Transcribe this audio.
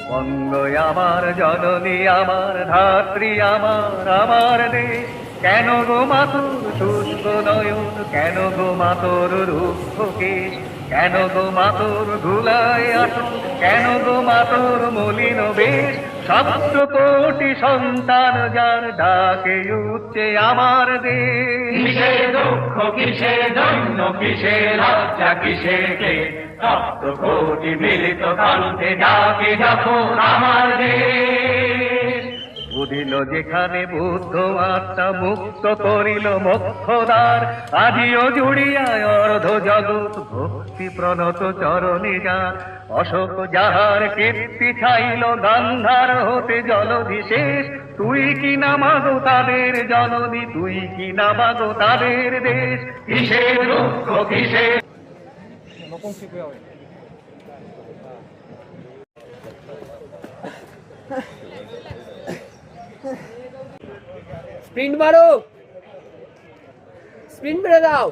বঙ্গে আমার জননী আমার ধাত্রী আমার আমার দেশ, কেন গো মাতুর শুষ্ক নয়ন, কেন গো মাতুর রুক্ষ কেশ, কেন গো মাতুর ধুলায় আসো, কেন গো মাতুর মলিন বেশ, সপ্ত কোটি সন্তান যার ডাকে উঠছে আমার দেশ। কিসের দুঃখ কিসের দৈন্য কিসের লজ্জা কিসের কে, সপ্ত কোটি মিলিত কণ্ঠে ডাকে যখন আমার দেশ। বুঝিল যেখানে বুদ্ধ আত্মা মুক্ত করিল মোক্ষদ্বার, আজিও জুড়িয়া অর্ধ জগৎ ভক্তি প্রণত চরণে যার। অশোক যাহার কীর্তি ছাইল গান্ধার হতে জলধি শেষ, তুই কি নামাগো তাদের জননী, তুই কি নামাগো তাদের দেশ। কিসের দুঃখ কিসের স্প্রিন্ট মারো, স্প্রিন্ট মেরে দাও।